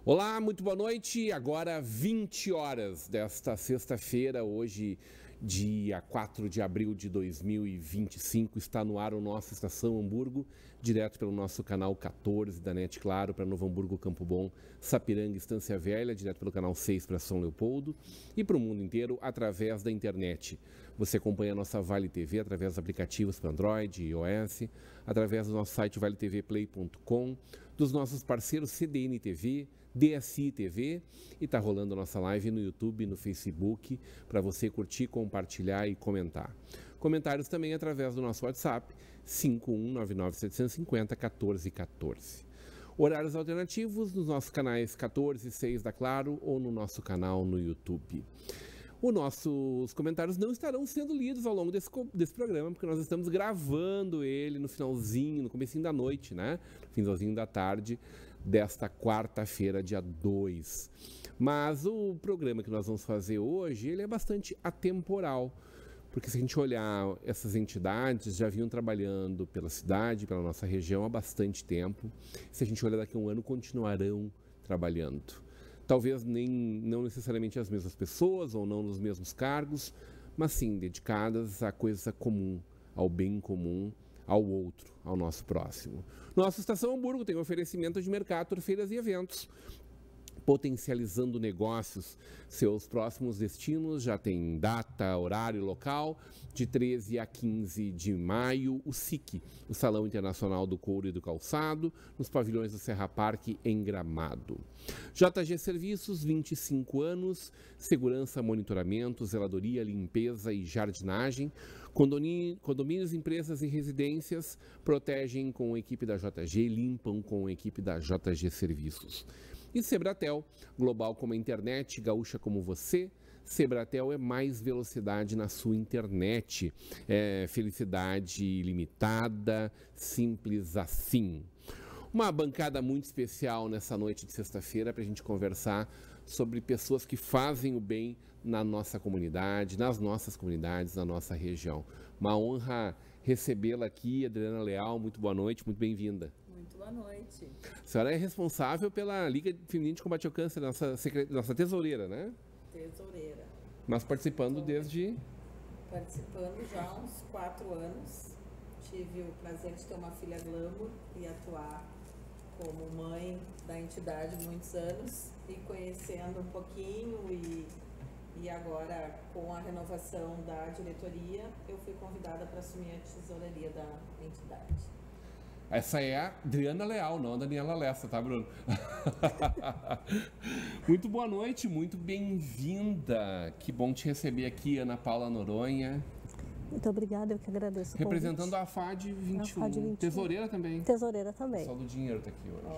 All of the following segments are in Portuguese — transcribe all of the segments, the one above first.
Olá, muito boa noite. Agora 20 horas desta sexta-feira, hoje, dia 4 de abril de 2025, está no ar o nosso Estação Hamburgo, direto pelo nosso canal 14 da NET Claro para Novo Hamburgo, Campo Bom, Sapiranga, Estância Velha, direto pelo canal 6 para São Leopoldo e para o mundo inteiro através da internet. Você acompanha a nossa Vale TV através dos aplicativos para Android e iOS, através do nosso site valetvplay.com, dos nossos parceiros CDN TV, DSI TV, e está rolando a nossa live no YouTube e no Facebook para você curtir, compartilhar e comentar. Comentários também através do nosso WhatsApp 51997501414. Horários alternativos nos nossos canais 14 e 6 da Claro ou no nosso canal no YouTube. Os nossos comentários não estarão sendo lidos ao longo desse programa, porque nós estamos gravando ele no finalzinho, no comecinho da noite, né? Finalzinho da tarde desta quarta-feira, dia 2. Mas o programa que nós vamos fazer hoje, ele é bastante atemporal, porque se a gente olhar, essas entidades já vinham trabalhando pela cidade, pela nossa região há bastante tempo. Se a gente olhar daqui a um ano, continuarão trabalhando. Talvez não necessariamente as mesmas pessoas ou não nos mesmos cargos, mas sim dedicadas à coisa comum, ao bem comum, ao outro, ao nosso próximo. Nossa Estação Hamburgo tem um oferecimento de Mercator, feiras e eventos, potencializando negócios. Seus próximos destinos já tem data, horário e local. De 13 a 15 de maio, o SIC, o Salão Internacional do Couro e do Calçado, nos pavilhões do Serra Parque, em Gramado. JG Serviços, 25 anos, segurança, monitoramento, zeladoria, limpeza e jardinagem. Condomínios, empresas e residências protegem com a equipe da JG, limpam com a equipe da JG Serviços. E Sebratel, global como a internet, gaúcha como você. Sebratel é mais velocidade na sua internet. É felicidade ilimitada, simples assim. Uma bancada muito especial nessa noite de sexta-feira para a gente conversar sobre pessoas que fazem o bem na nossa comunidade, nas nossas comunidades, na nossa região. Uma honra recebê-la aqui, Adriana Leal. Muito boa noite, muito bem-vinda. Muito boa noite. A senhora é responsável pela Liga Feminina de Combate ao Câncer, nossa tesoureira, né? Tesoureira. Mas participando desde... Participando já há uns 4 anos. Tive o prazer de ter uma filha glamour e atuar como mãe da entidade muitos anos e conhecendo um pouquinho e agora com a renovação da diretoria eu fui convidada para assumir a tesouraria da entidade. Essa é a Adriana Leal, não a Daniela Lessa, tá, Bruno? Muito boa noite, muito bem-vinda. Que bom te receber aqui, Ana Paula Noronha. Muito obrigada, eu que agradeço. Representando a FAD 21. A FAD 21. Tesoureira também. Tesoureira também. O pessoal do dinheiro tá aqui hoje.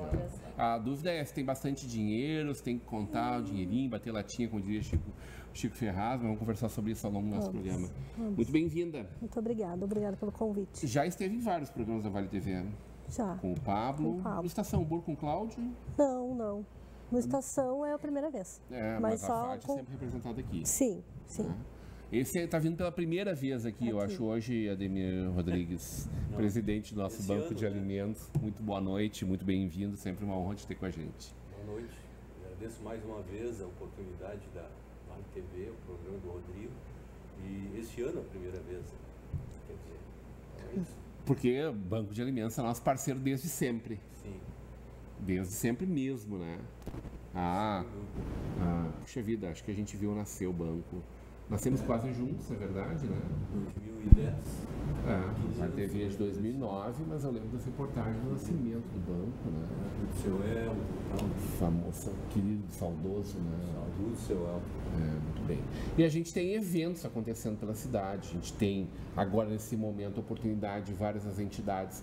A dúvida é se tem bastante dinheiro, se tem que contar o dinheirinho, bater latinha, como diria Chico Ferraz. Vamos conversar sobre isso ao longo do nosso programa. Muito bem-vinda. Muito obrigada pelo convite. Já esteve em vários programas da Vale TV, né? Já. Com o Pablo. No Estação Hamburgo com o Cláudio? Não. No Estação é a primeira vez. Mas a FAD é sempre representada aqui. Sim. Esse está vindo pela primeira vez aqui, eu acho, hoje, Ademir Rodrigues, presidente do nosso Banco de Alimentos. Muito boa noite, muito bem-vindo, sempre uma honra te ter com a gente. Boa noite, agradeço mais uma vez a oportunidade da Vale TV, o programa do Rodrigo, e este ano a primeira vez, quer dizer, então é isso. Porque o Banco de Alimentos é nosso parceiro desde sempre. Sim. Desde sempre mesmo, né? Puxa vida, acho que a gente viu nascer o banco. Nascemos quase juntos, é verdade, né? 2010. A TV é de 2009, mas eu lembro das reportagens do nascimento do banco, né? Do seu Elmo. Famoso, querido, saudoso, né? Saudoso seu Elmo. Muito bem. E a gente tem eventos acontecendo pela cidade. A gente tem, agora nesse momento, a oportunidade de várias das entidades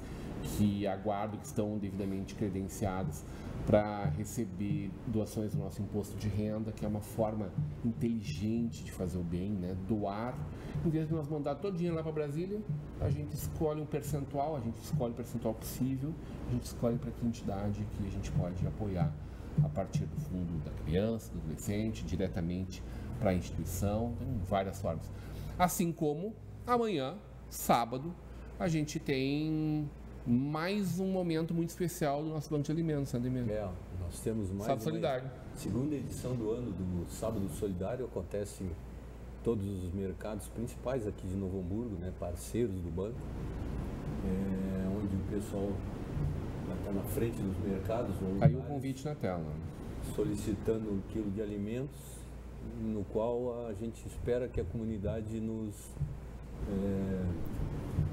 que aguardam, que estão devidamente credenciadas, para receber doações do nosso imposto de renda, que é uma forma inteligente de fazer o bem, né? Doar. Em vez de nós mandar todo o dinheiro lá para Brasília, a gente escolhe um percentual, possível, a gente escolhe para que entidade que a gente pode apoiar a partir do fundo da criança, do adolescente, diretamente para a instituição, tem várias formas. Assim como amanhã, sábado, a gente tem mais um momento muito especial do nosso Banco de Alimentos, né, Ademir? Nós temos mais Sábado Solidário. Segunda edição do ano do Sábado Solidário, acontece em todos os mercados principais aqui de Novo Hamburgo, né, parceiros do banco, onde o pessoal está na frente dos mercados. Caiu o convite na tela. Solicitando 1 quilo de alimentos, no qual a gente espera que a comunidade nos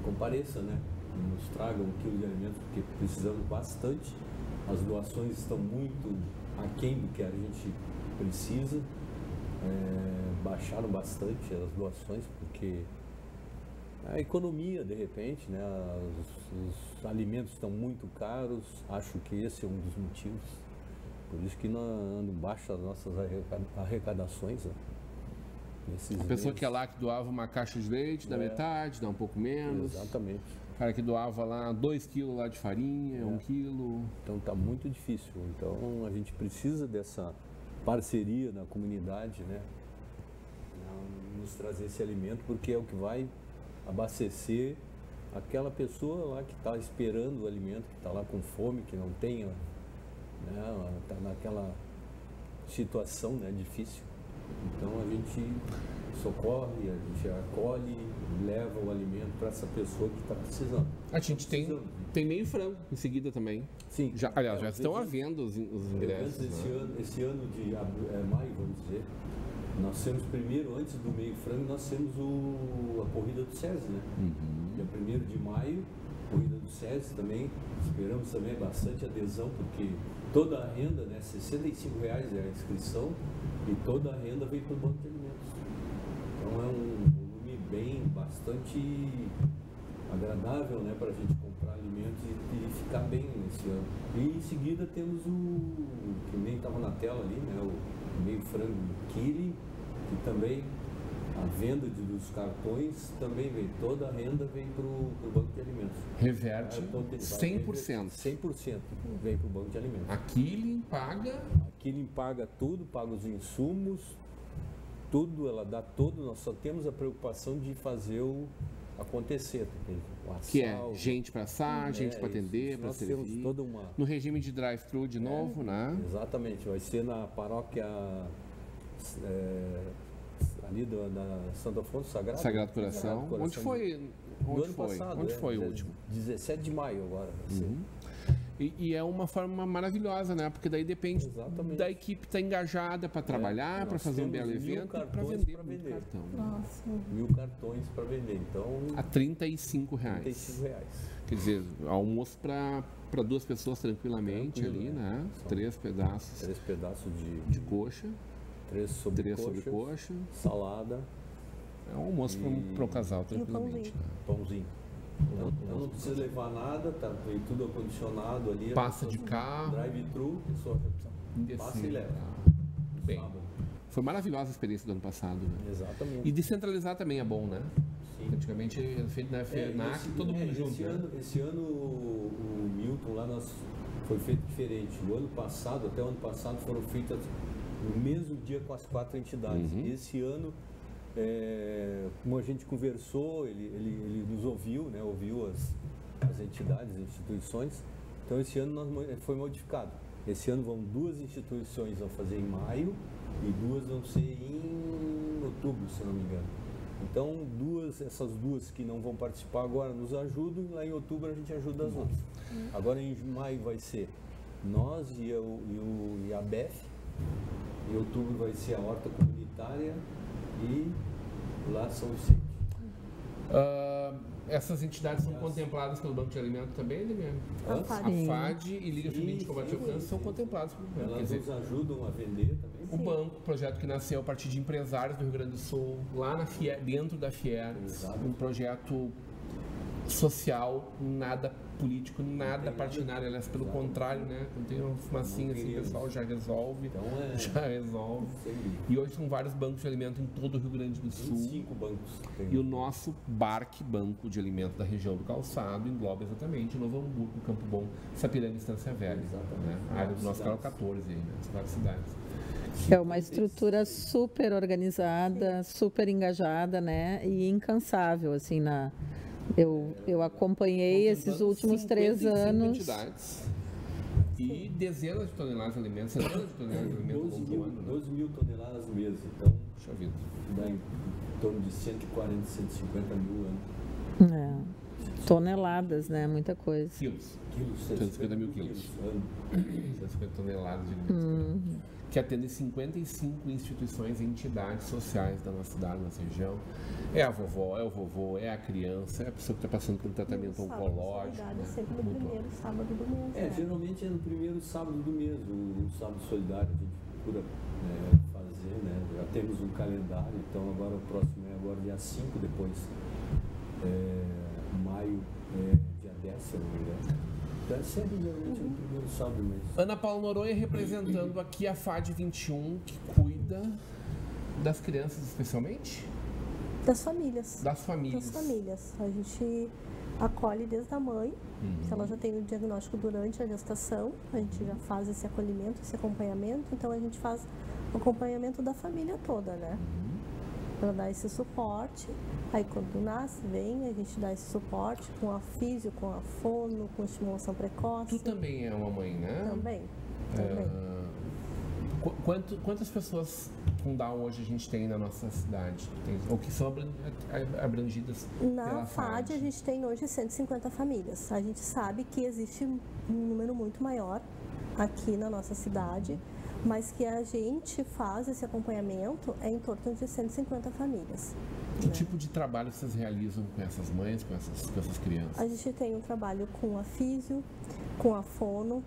compareça, né? Nos traga 1 quilo de alimentos, porque precisamos bastante. As doações estão muito aquém do que a gente precisa. Baixaram bastante as doações, porque a economia, de repente, né? Os alimentos estão muito caros. Acho que esse é um dos motivos. Por isso que andam baixo as nossas arrecadações. Né? A pessoa que é lá que doava uma caixa de leite, dá metade, dá um pouco menos. Exatamente. O cara que doava lá 2 quilos lá de farinha, 1 quilo. Então está muito difícil. Então a gente precisa dessa parceria na comunidade, né? Nos trazer esse alimento, porque é o que vai abastecer aquela pessoa lá que está esperando o alimento, que está lá com fome, que não tem, né? Está naquela situação, né, difícil. Então a gente socorre, a gente acolhe, leva o alimento para essa pessoa que está precisando. A gente tem meio frango em seguida também. Sim. Aliás, já estão à venda os ingressos. Esse ano de maio, vamos dizer, nós temos primeiro, antes do meio frango, nós temos a corrida do SESI, né? Dia 1º de maio, corrida do SESI também. Esperamos também bastante adesão, porque toda a renda, né, R$65 é a inscrição, e toda a renda vem para o Banco de Alimentos. Então é um volume bastante agradável, né, para a gente comprar alimentos e ficar bem nesse ano. E em seguida temos que nem estava na tela ali, né, o meio frango Kili, que também a venda dos cartões também vem, toda a renda vem para o Banco de Alimentos. Reverte 100%. 100% vem para o Banco de Alimentos. A Killing paga tudo, paga os insumos, tudo, ela dá tudo, nós só temos a preocupação de fazer acontecer. Que é gente para assar, gente para atender, para servir. No regime de drive-thru de novo, né? Exatamente, vai ser na paróquia ali da Santo Afonso Sagrado Coração. Onde foi? Onde foi o último? 17 de maio agora. E é uma forma maravilhosa, né? Porque daí depende da equipe estar engajada para trabalhar, para fazer um belo evento, para vender cartão. Nossa. 1.000 cartões para vender. Então, a R$35. R$35. Quer dizer, almoço para 2 pessoas tranquilamente ali, né? 3 pedaços. 3 pedaços de coxa. 3 sobrecoxa. Salada. É um almoço para o casal, tranquilamente. Pãozinho. Então não precisa levar nada, tá tudo acondicionado ali. Passa de carro. Drive-thru, pessoa passa e leva. Bem, foi maravilhosa a experiência do ano passado, né? Exatamente. E descentralizar também é bom, né? Sim. Antigamente era feito na FENAC, todo mundo junto. Esse ano o Milton lá foi feito diferente. O ano passado, até o ano passado, foram feitas no mesmo dia com as 4 entidades. Esse ano, como a gente conversou, ele nos ouviu, né? Ouviu as entidades, as instituições. Então esse ano foi modificado. Esse ano vão 2 instituições vão fazer em maio e 2 vão ser em outubro, se não me engano. Então essas duas que não vão participar agora nos ajudam, e lá em outubro a gente ajuda as outras. Agora em maio vai ser nós e a BEF, em outubro vai ser a horta comunitária e lá são os centros. Essas entidades são contempladas pelo Banco de Alimentos também, né? A FAD e Liga Feminina de Combate ao Câncer são contempladas pelo Banco. Elas nos ajudam a vender também. O banco, projeto que nasceu a partir de empresários do Rio Grande do Sul, lá dentro da Fieres, um projeto social, nada político, nada partidário, aliás, pelo contrário, né? Quando tem uma fumacinha assim, o pessoal já resolve, Então E hoje são vários bancos de alimento em todo o Rio Grande do Sul. 5 bancos. E o nosso Banco de Alimentos da região do Calçado engloba exatamente Novo Hamburgo, Campo Bom, Sapiranga e Estância Velha. Né? A área do nosso canal 14 aí, né? Várias cidades. É uma estrutura super organizada, super engajada, né? E incansável, assim, eu acompanhei esses últimos 3 anos. Entidades e dezenas de toneladas de alimentos, centenas de toneladas de alimentos. 12 mil toneladas no mês, então Puxa vida. dá em torno de 140, 150 mil anos. Toneladas, né? Muita coisa. Quilos. 150 mil quilos. 150 toneladas de alimentos. Que atendem 55 instituições e entidades sociais da nossa cidade, da nossa região. É a vovó, é o vovô, é a criança, é a pessoa que está passando por um tratamento oncológico. Né? Sempre no primeiro sábado do mês. Né? Geralmente é no primeiro sábado do mês, o sábado solidário a gente procura fazer, né? Já temos um calendário, então agora o próximo é agora dia 5, depois maio, dia 10, se eu não me engano. É sempre geralmente no primeiro sábado do mês. Ana Paula Noronha representando aqui a FAD 21, que cuida das crianças especialmente? Das famílias. Das famílias. Das famílias. A gente acolhe desde a mãe, se ela já tem o diagnóstico durante a gestação, a gente já faz esse acolhimento, esse acompanhamento, então a gente faz o acompanhamento da família toda, né? Para dar esse suporte. Aí quando nasce, vem, a gente dá esse suporte com a físio, com a fono, com estimulação precoce. Tu também é uma mãe, né? Também. Quantas pessoas com Down hoje a gente tem na nossa cidade? Ou que são abrangidas na FAD? A gente tem hoje 150 famílias. A gente sabe que existe um número muito maior aqui na nossa cidade, mas que a gente faz esse acompanhamento em torno de 150 famílias. Que tipo de trabalho vocês realizam com essas mães, com essas crianças? A gente tem um trabalho com a físio, com a fono,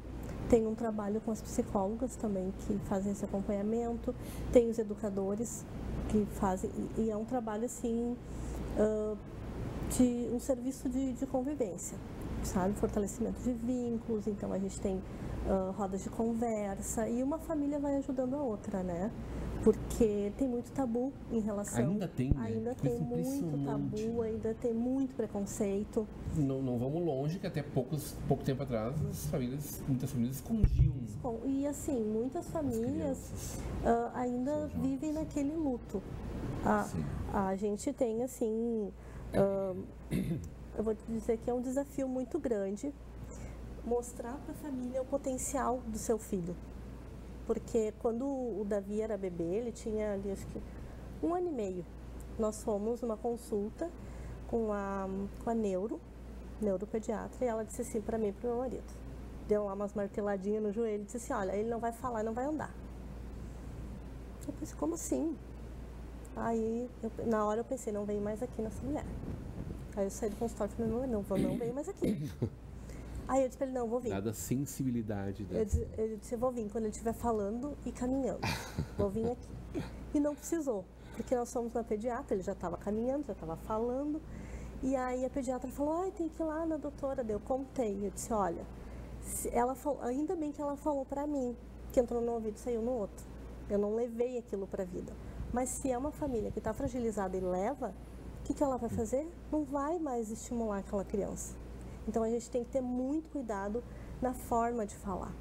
tem um trabalho com as psicólogas também que fazem esse acompanhamento, tem os educadores que fazem, e é um trabalho assim, de um serviço de convivência, sabe? Fortalecimento de vínculos, então a gente tem rodas de conversa e uma família vai ajudando a outra, né? Porque tem muito tabu em relação... Ainda tem, né? Ainda tem muito tabu, ainda tem muito preconceito. Não vamos longe, que até pouco tempo atrás muitas famílias escondiam. E assim, muitas famílias ainda vivem naquele luto. A gente tem assim... eu vou te dizer que é um desafio muito grande mostrar para a família o potencial do seu filho. Porque quando o Davi era bebê, ele tinha ali, acho que 1 ano e meio. Nós fomos numa consulta com a neuropediatra, e ela disse assim para mim e para o meu marido. Deu lá umas marteladinhas no joelho e disse assim, olha, ele não vai falar, não vai andar. Eu pensei, como assim? Aí, na hora eu pensei, não vem mais aqui nessa mulher. Aí eu saí do consultório e falei, não vem mais aqui. Aí eu disse pra ele, não, vou vir. Dada a sensibilidade dele. Eu disse, eu vou vir quando ele estiver falando e caminhando. Vou vir aqui. E não precisou, porque nós fomos na pediatra, ele já estava caminhando, já estava falando. E aí a pediatra falou, tem que ir lá na doutora. Eu contei, eu disse, olha, ela falou, ainda bem que ela falou pra mim, que entrou no ouvido e saiu no outro. Eu não levei aquilo pra vida. Mas se é uma família que está fragilizada e leva, o que ela vai fazer? Não vai mais estimular aquela criança. Então, a gente tem que ter muito cuidado na forma de falar,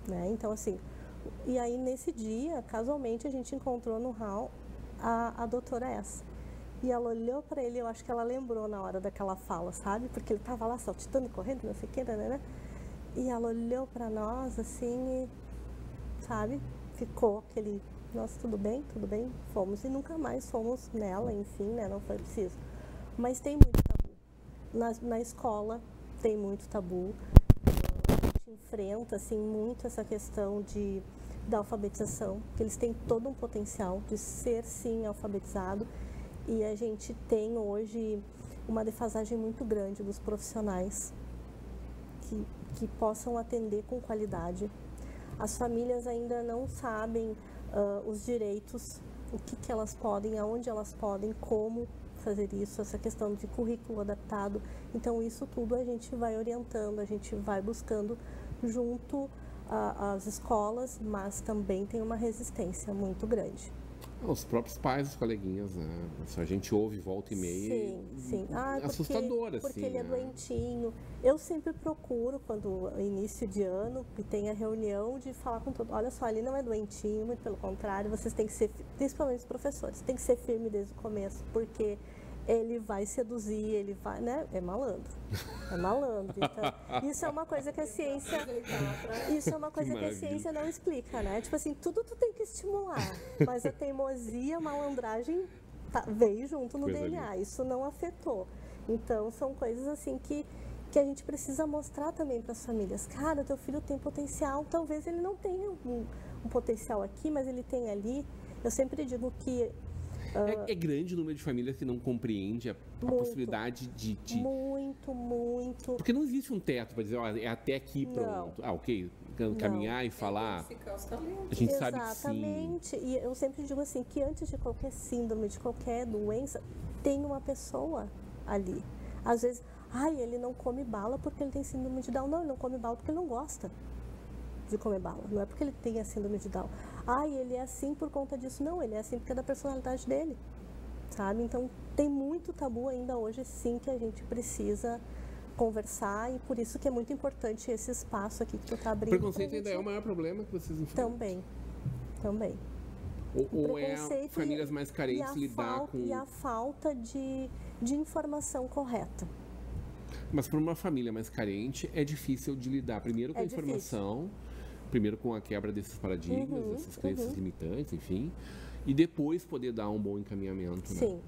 né? Então, assim, e aí nesse dia, casualmente, a gente encontrou no hall a doutora essa. E ela olhou para ele, eu acho que ela lembrou na hora daquela fala, sabe? Porque ele estava lá saltitando, correndo, não sei o que, né? E ela olhou para nós, assim, e, sabe? Ficou aquele, nossa, tudo bem, fomos. E nunca mais fomos nela, enfim, né? Não foi preciso. Mas tem muito tabu. Na escola tem muito tabu, a gente enfrenta assim, muito essa questão da alfabetização, que eles têm todo um potencial de ser sim alfabetizado, e a gente tem hoje uma defasagem muito grande dos profissionais que possam atender com qualidade. As famílias ainda não sabem os direitos o que elas podem, aonde elas podem, como fazer isso, essa questão de currículo adaptado. Então, isso tudo a gente vai orientando, a gente vai buscando junto às escolas, mas também tem uma resistência muito grande. Os próprios pais, os coleguinhas, né? A gente ouve volta e meia. Sim. Assustador, assim. Porque ele é né? doentinho. Eu sempre procuro, quando início de ano, que tem a reunião, de falar com todo mundo. Olha só, ele não é doentinho, muito pelo contrário, vocês têm que ser, principalmente os professores, tem que ser firme desde o começo, porque ele vai seduzir, ele vai, né? É malandro. É malandro. Então, isso é uma coisa que a ciência. Isso é uma coisa que a ciência não explica, né? Tipo assim, tudo tu tem que estimular. Mas a teimosia, a malandragem veio junto no DNA. Isso não afetou. Então, são coisas assim que a gente precisa mostrar também para as famílias. Cara, teu filho tem potencial. Talvez ele não tenha um potencial aqui, mas ele tem ali. Eu sempre digo que é grande o número de famílias que não compreende a possibilidade de... Muito. Porque não existe um teto para dizer, ó, é até aqui, pronto. Ok, caminhar e falar, a gente sabe que sim. Exatamente. E eu sempre digo assim, que antes de qualquer síndrome, de qualquer doença, tem uma pessoa ali. Às vezes, ele não come bala porque ele tem síndrome de Down. Não, ele não come bala porque ele não gosta de comer bala. Não é porque ele tem a síndrome de Down. Ele é assim por conta disso. Não, ele é assim porque é da personalidade dele, sabe? Então, tem muito tabu ainda hoje, sim, que a gente precisa conversar, e por isso que é muito importante esse espaço aqui que tu tá abrindo. O preconceito ainda é o maior problema que vocês enfrentam? Também. Ou é famílias mais carentes lidar com... E a falta de informação correta. Mas para uma família mais carente, é difícil de lidar, primeiro com a informação, primeiro com a quebra desses paradigmas, dessas crenças limitantes, enfim, e depois poder dar um bom encaminhamento. Sim.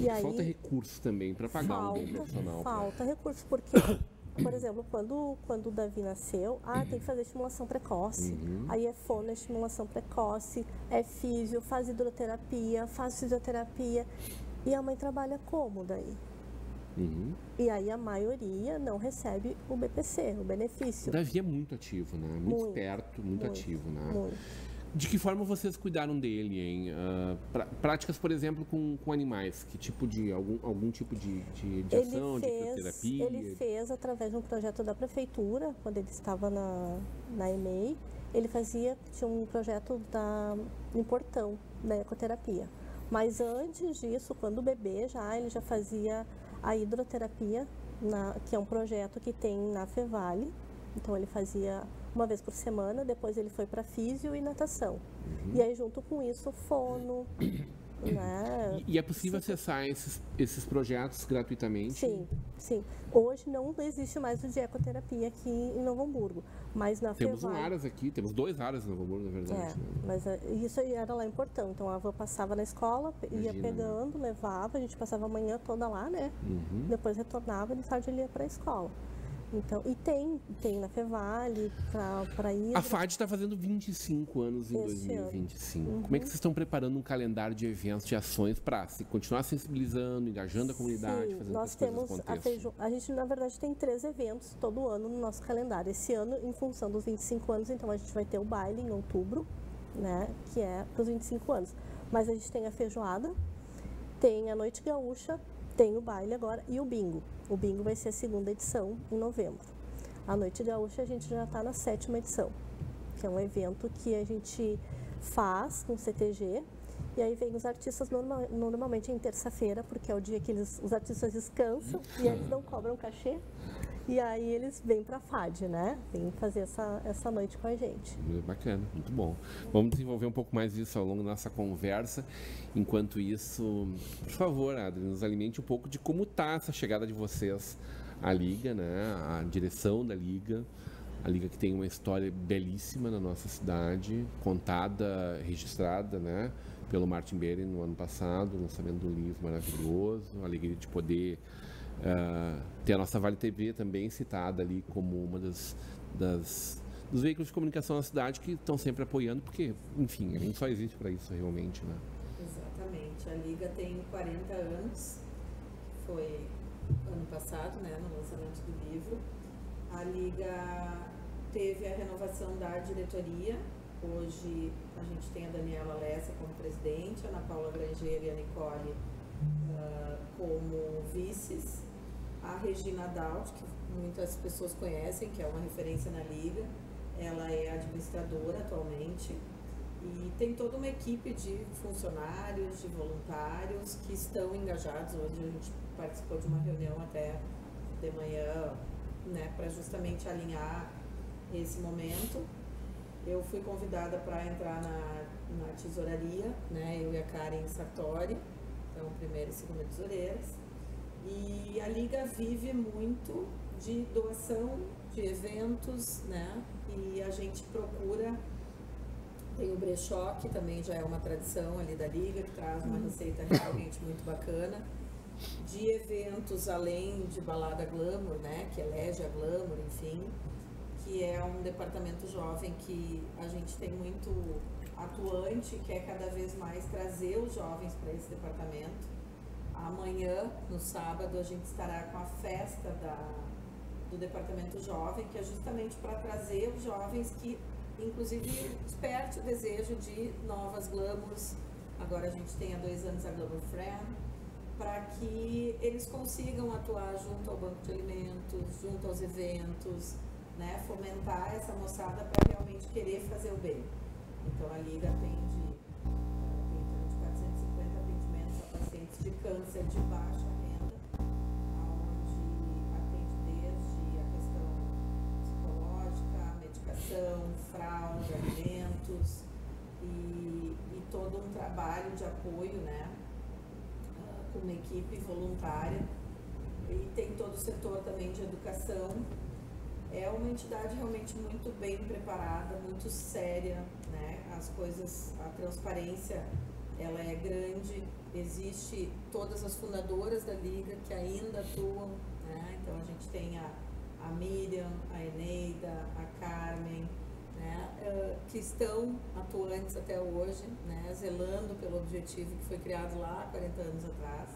E aí, falta recursos também para pagar um bom profissional. Falta recursos, porque, por exemplo, quando o Davi nasceu, tem que fazer estimulação precoce. Aí é fono, estimulação precoce, é físio, faz hidroterapia, faz fisioterapia. E a mãe trabalha como daí? E aí a maioria não recebe o BPC, o benefício. O Davi é muito ativo, né? Muito esperto, muito ativo, né? Muito. De que forma vocês cuidaram dele, hein? Práticas, por exemplo, com animais? Que tipo de... Algum tipo de ação, de fisioterapia? Ele fez através de um projeto da prefeitura, quando ele estava na EMEI. Ele tinha um projeto em Portão, da ecoterapia. Mas antes disso, quando o bebê ele já fazia a hidroterapia, que é um projeto que tem na Fevale. Então ele fazia uma vez por semana, depois ele foi para físio e natação. E aí junto com isso, fono, né? E é possível acessar esses projetos gratuitamente? Sim. Hoje não existe mais o de ecoterapia aqui em Novo Hamburgo, mas na Temos Fevale... áreas aqui, temos 2 áreas em Novo Hamburgo, na verdade. Né? Mas isso era lá em Portão. Então a avó passava na escola, ia pegando, levava, a gente passava a manhã toda lá, né? Depois retornava e de tarde ele ia para a escola. Então, e tem na Fevale, para ir... A FAD está fazendo 25 anos em 2025. Como é que vocês estão preparando um calendário de eventos, de ações para continuar sensibilizando, engajando a comunidade, fazendo nós temos a gente, na verdade, tem 3 eventos todo ano no nosso calendário. Esse ano, em função dos 25 anos, então a gente vai ter o baile em outubro, né, que é para os 25 anos. Mas a gente tem a feijoada, tem a Noite Gaúcha, tem o baile agora e o bingo. O bingo vai ser a 2ª edição, em novembro. A Noite Gaúcha a gente já está na 7ª edição, que é um evento que a gente faz com CTG, e aí vem os artistas normalmente em terça-feira, porque é o dia que os artistas descansam e eles não cobram cachê. E aí eles vêm para a FAD, né? Vêm fazer essa noite com a gente. Bacana, muito bom. Vamos desenvolver um pouco mais disso ao longo da nossa conversa. Enquanto isso, por favor, Adri, nos alimente um pouco de como está essa chegada de vocês à Liga, né? A direção da Liga. A Liga que tem uma história belíssima na nossa cidade, contada, registrada, né? Pelo Martin Beren no ano passado, o lançamento do livro maravilhoso, a alegria de poder... tem a nossa Vale TV também citada ali como uma dos veículos de comunicação na cidade que estão sempre apoiando, porque, enfim, a gente só existe para isso realmente, né? Exatamente. A Liga tem 40 anos, foi ano passado, né, no lançamento do livro. A Liga teve a renovação da diretoria Hoje a gente tem a Daniela Lessa como presidente, a Ana Paula Grangeiro e a Nicole como vices, a Regina Daut, que muitas pessoas conhecem, que é uma referência na Liga, ela é administradora atualmente, e tem toda uma equipe de funcionários, de voluntários que estão engajados. Hoje a gente participou de uma reunião até de manhã, né, para justamente alinhar esse momento. Eu fui convidada para entrar na tesouraria, né, eu e a Karen Sartori, então primeira e segunda tesoureiras. E a Liga vive muito de doação de eventos, né, e a gente procura. Tem o brechó, que também já é uma tradição ali da Liga, que traz uma receita realmente muito bacana. De eventos além de balada glamour, né, que elege a glamour, enfim, que é um departamento jovem que a gente tem muito atuante, quer cada vez mais trazer os jovens para esse departamento. Amanhã, no sábado, a gente estará com a festa do departamento jovem, que é justamente para trazer os jovens que inclusive desperte o desejo de novas glamours. Agora a gente tem há 2 anos a Glamour Friend, para que eles consigam atuar junto ao banco de alimentos, junto aos eventos, né, fomentar essa moçada para realmente querer fazer o bem. Então a Liga atende em torno de 450 atendimentos a pacientes de câncer de baixa renda, onde atende desde a questão psicológica, medicação, fralda, alimentos e todo um trabalho de apoio, né, com uma equipe voluntária. E tem todo o setor também de educação. É uma entidade realmente muito bem preparada, muito séria, né? As coisas, a transparência, ela é grande. Existe todas as fundadoras da Liga que ainda atuam, né? Então a gente tem a Miriam, a Eneida, a Carmen, né? Que estão atuantes até hoje, né? Zelando pelo objetivo que foi criado lá há 40 anos atrás.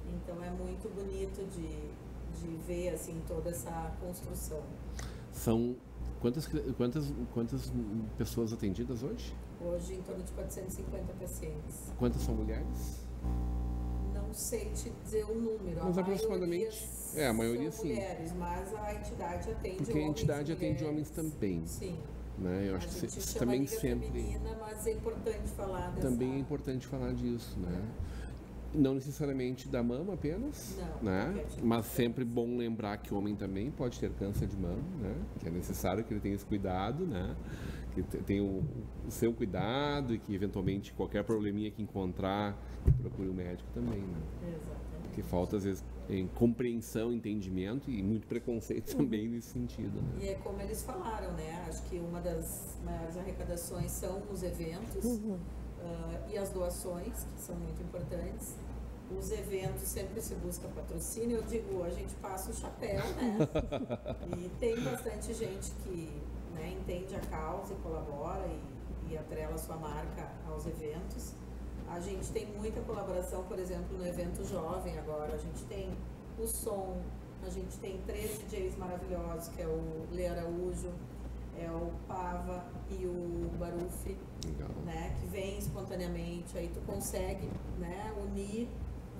Então é muito bonito de ver assim toda essa construção. São quantas pessoas atendidas hoje? Hoje em torno de 450 pacientes. Quantas são mulheres? Não sei te dizer o número. Mas aproximadamente. A maioria são sim. mulheres, mas a entidade atende porque homens. A entidade e atende homens também. Sim. Né? Eu acho que chama também Liga sempre. Feminina, mas é importante falar dessa. Também é importante falar disso, né? Não necessariamente da mama apenas, não, né? Mas sempre bom lembrar que o homem também pode ter câncer de mama, né? Que é necessário que ele tenha esse cuidado, né? Que tenha o seu cuidado e que eventualmente qualquer probleminha que encontrar, procure o médico também, né? Exatamente. Porque falta às vezes em compreensão, entendimento e muito preconceito também nesse sentido, né? E é como eles falaram, né? Acho que uma das maiores arrecadações são os eventos. E as doações, que são muito importantes. Os eventos sempre se busca patrocínio. Eu digo, a gente passa o chapéu, né? E tem bastante gente que, né, entende a causa e colabora e atrela a sua marca aos eventos. A gente tem muita colaboração, por exemplo, no evento jovem agora. A gente tem o som, a gente tem 3 DJs maravilhosos, que é o Lê Araújo, é o Pava e o Barufi, né, que vem espontaneamente. Aí tu consegue, né, unir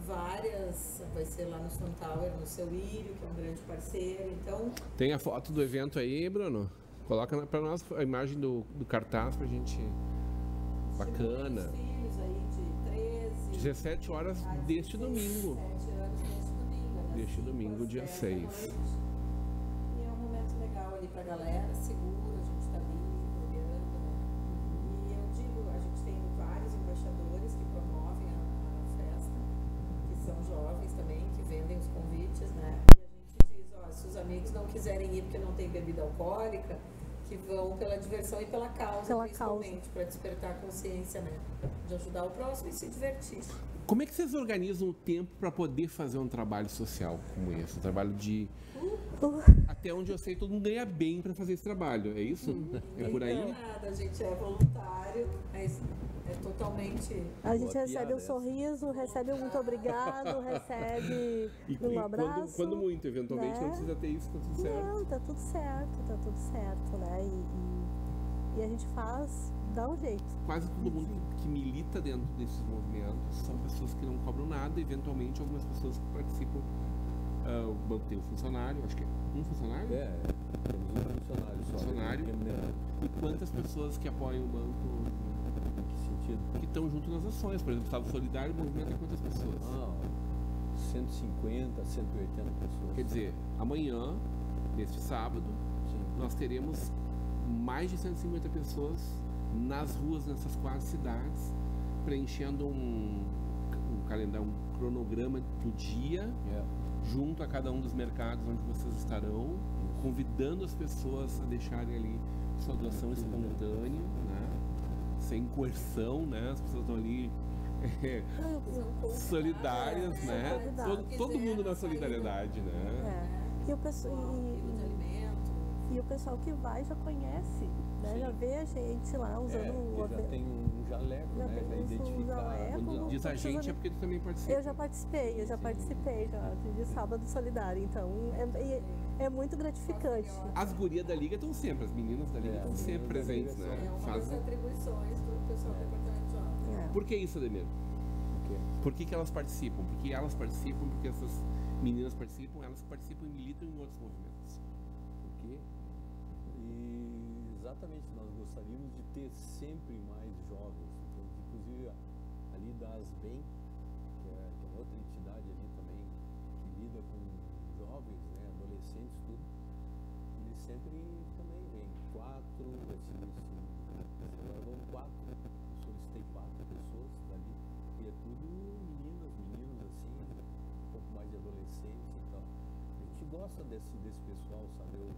várias, vai ser lá no Sun Tower, no Seu Írio, que é um grande parceiro. Então tem a foto do evento aí, Bruno? Coloca para nós a imagem do cartaz pra gente. Bacana. Filhos aí de 13, 17 horas deste domingo. 17 anos deste domingo, dia 6. E é um momento legal ali pra galera, seguro, a gente tá ali olhando, né? E eu digo, a gente tem vários embaixadores que promovem a festa, que são jovens também, que vendem os convites, né? E a gente diz, ó, se os amigos não quiserem ir porque não tem bebida alcoólica, que vão pela diversão e pela causa, principalmente, para despertar a consciência, né? De ajudar o próximo e se divertir. Como é que vocês organizam o tempo para poder fazer um trabalho social como esse? Um trabalho de... Até onde eu sei, todo mundo ganha bem para fazer esse trabalho, é isso? É por aí? Não é nada, a gente é voluntário, mas é totalmente... A gente recebe um sorriso, recebe um muito obrigado, recebe um abraço. Quando muito, eventualmente, né? não precisa ter isso, tá tudo certo. Não, tá tudo certo, né? E a gente faz, dá um jeito. Quase todo mundo que milita dentro desses movimentos são pessoas que não cobram nada, eventualmente algumas pessoas que participam. O banco tem um funcionário, acho que é um funcionário? Temos um funcionário só. Funcionário. E quantas pessoas que apoiam o banco? Em que sentido? Que estão junto nas ações, por exemplo, Estado Solidário, o movimento é quantas pessoas? 150, 180 pessoas. Quer dizer, amanhã, neste sábado, Sim. nós teremos mais de 150 pessoas nas ruas nessas 4 cidades, preenchendo um calendário, um cronograma do dia, junto a cada um dos mercados onde vocês estarão, convidando as pessoas a deixarem ali sua doação espontânea, né? Sem coerção, né? As pessoas estão ali solidárias, né? Todo mundo na solidariedade, né? E o pessoal que vai já conhece, né? Já vê a gente lá usando já tem um jaleco, já né? Já identificado. Diz a gente é porque tu também participa. Eu já participei de Sábado Solidário, então é muito gratificante. As gurias da Liga estão sempre, as meninas da Liga estão sempre presentes, né? É uma das atribuições do pessoal do Departamento de Jovens. Por que isso, Ademir? Por que elas participam? Porque elas participam, porque essas meninas participam, elas participam e militam em outros movimentos. Por quê? E exatamente, nós gostaríamos de ter sempre mais jovens, inclusive ali da ASBEM, que é outra entidade ali também, que lida com jovens, né, adolescentes, tudo, eles sempre também vêm 4, agora vão 4, eu solicitei 4 pessoas dali, e é tudo meninos assim, um pouco mais de adolescentes e tal. A gente gosta desse pessoal, sabe? Eu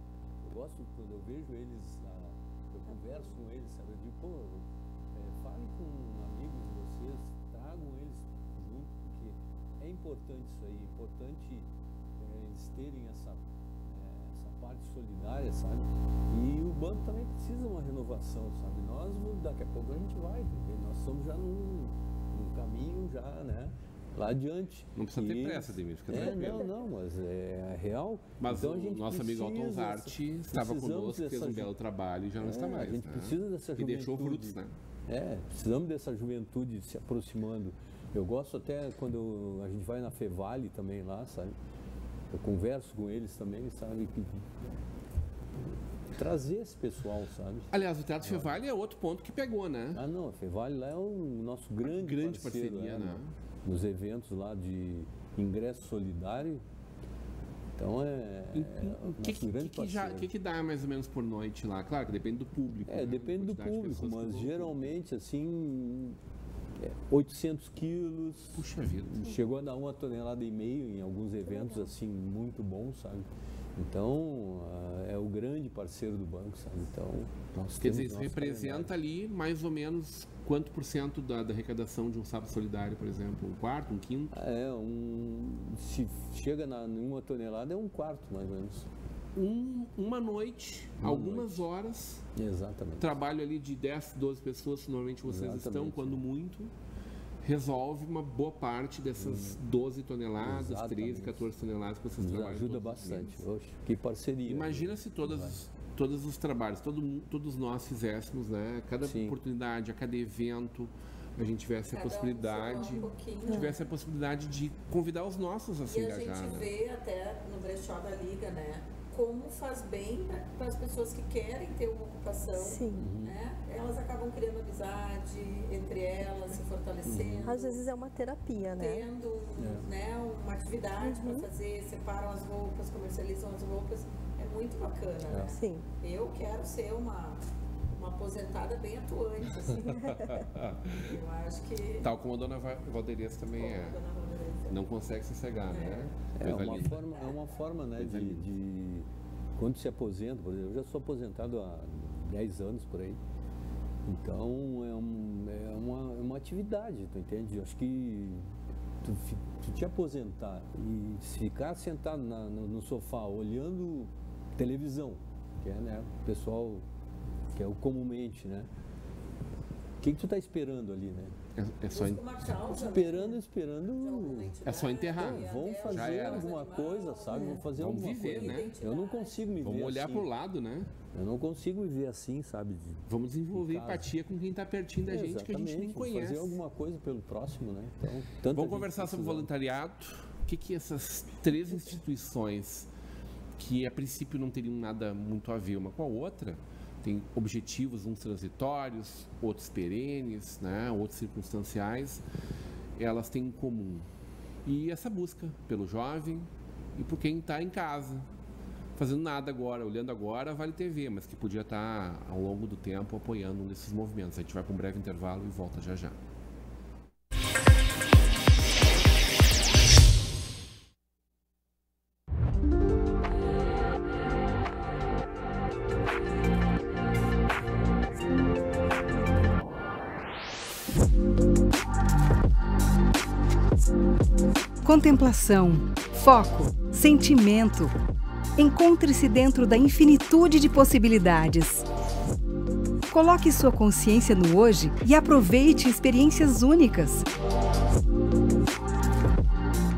gosto quando eu vejo eles, eu converso com eles, sabe? Eu digo, falem com amigos de vocês, tragam eles junto, porque é importante isso aí, é importante eles terem essa parte solidária, sabe? E o banco também precisa de uma renovação, sabe? Nós, daqui a pouco a gente vai, porque nós estamos já num caminho já, né? Lá adiante. Não precisa ter pressa, Ademir, fica tranquilo. Não, mas é real. Mas então, o nosso amigo Alton Zarte estava conosco, fez um belo trabalho e já não está mais. A gente precisa dessa juventude. E deixou frutos, né? Precisamos dessa juventude se aproximando. Eu gosto até quando a gente vai na Fevale também lá, sabe? Eu converso com eles também, sabe? Trazer esse pessoal, sabe? Aliás, o Teatro Fevale é outro ponto que pegou, né? Não, a Fevale lá é o nosso grande parceiro, parceria, né? Nos eventos lá de ingresso solidário. Então O que dá mais ou menos por noite lá? Claro que depende do público. Depende do público, mas geralmente assim 800 quilos. Puxa vida. Chegou a dar 1,5 toneladas em alguns eventos assim muito bons, sabe? Então é o grande parceiro do banco, sabe? Então quer dizer, isso representa ali mais ou menos quanto % da arrecadação de um sábado solidário, por exemplo? 1/4, 1/5? Se chega em 1 tonelada é 1/4 mais ou menos. Uma noite, algumas horas. Exatamente. Trabalho ali de 10, 12 pessoas, normalmente vocês estão, quando muito, resolve uma boa parte dessas 12 toneladas, 13, 14 toneladas que vocês trabalham. Ajuda bastante. Oxe, que parceria. Imagina se todos os trabalhos, todos nós fizéssemos, né? Cada oportunidade, a cada evento, a gente tivesse a possibilidade, de convidar os nossos a se engajar. E a gente vê até no brechó da Liga, né? Como faz bem para as pessoas que querem ter uma ocupação, né? Elas acabam criando amizade entre elas, se fortalecendo. Às vezes é uma terapia, né? Tendo né, uma atividade para fazer, separam as roupas, comercializam as roupas. É muito bacana, né? Sim. Eu quero ser uma aposentada bem atuante, assim. Eu acho que... Tal como a dona Valderias também é. Não consegue se cegar, né? É uma forma, né, de quando se aposenta, por exemplo, eu já sou aposentado há 10 anos por aí. Então é uma atividade, tu entende? Eu acho que tu te aposentar e ficar sentado no sofá olhando televisão, que é, né, o pessoal que é o comumente, né? O que tu tá esperando ali, né? É só uma causa, esperando. É só enterrar. Vamos fazer alguma coisa, sabe? Vamos fazer Vamos alguma viver, coisa. né? Eu não consigo me ver Vamos olhar assim. pro lado, né? Eu não consigo me ver assim, sabe? Vamos desenvolver empatia com quem está pertinho da gente, que a gente nem conhece. Fazer alguma coisa pelo próximo, né? Então, vamos conversar sobre voluntariado. O que essas 3 instituições, que a princípio não teriam nada muito a ver uma com a outra, tem objetivos, uns transitórios, outros perenes, né? Outros circunstanciais, elas têm em comum. E essa busca pelo jovem e por quem está em casa, fazendo nada agora, olhando agora, Vale TV, mas que podia estar ao longo do tempo apoiando um desses movimentos. A gente vai para um breve intervalo e volta já já. Contemplação, foco, sentimento. Encontre-se dentro da infinitude de possibilidades. Coloque sua consciência no hoje e aproveite experiências únicas.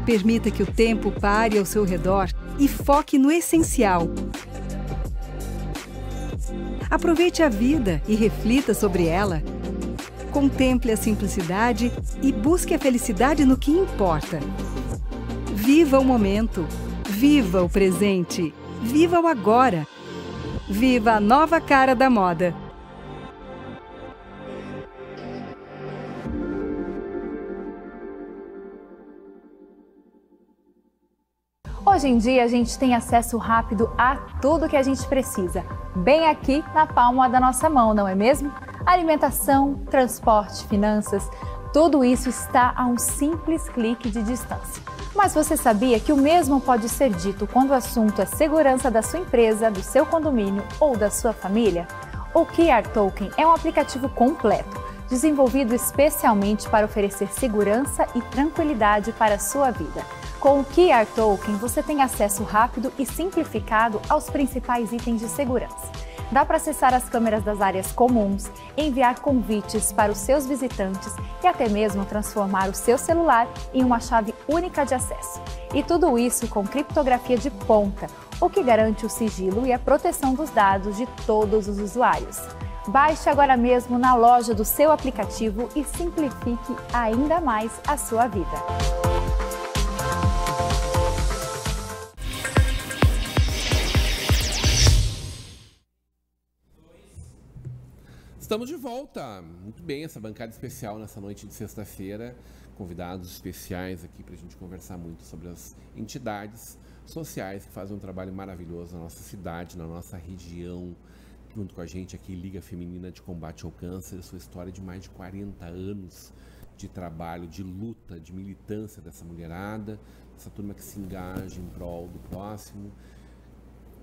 Permita que o tempo pare ao seu redor e foque no essencial. Aproveite a vida e reflita sobre ela. Contemple a simplicidade e busque a felicidade no que importa. Viva o momento. Viva o presente. Viva o agora. Viva a nova cara da moda. Hoje em dia a gente tem acesso rápido a tudo que a gente precisa, bem aqui na palma da nossa mão, não é mesmo? Alimentação, transporte, finanças, tudo isso está a um simples clique de distância. Mas você sabia que o mesmo pode ser dito quando o assunto é segurança da sua empresa, do seu condomínio ou da sua família? O QR Token é um aplicativo completo, desenvolvido especialmente para oferecer segurança e tranquilidade para a sua vida. Com o QR Token, você tem acesso rápido e simplificado aos principais itens de segurança. Dá para acessar as câmeras das áreas comuns, enviar convites para os seus visitantes e até mesmo transformar o seu celular em uma chave única de acesso. E tudo isso com criptografia de ponta, o que garante o sigilo e a proteção dos dados de todos os usuários. Baixe agora mesmo na loja do seu aplicativo e simplifique ainda mais a sua vida. Estamos de volta. Muito bem, essa bancada especial nessa noite de sexta-feira. Convidados especiais aqui para a gente conversar muito sobre as entidades sociais que fazem um trabalho maravilhoso na nossa cidade, na nossa região. Junto com a gente aqui, Liga Feminina de Combate ao Câncer, sua história de mais de 40 anos de trabalho, de luta, de militância dessa mulherada, essa turma que se engaja em prol do próximo,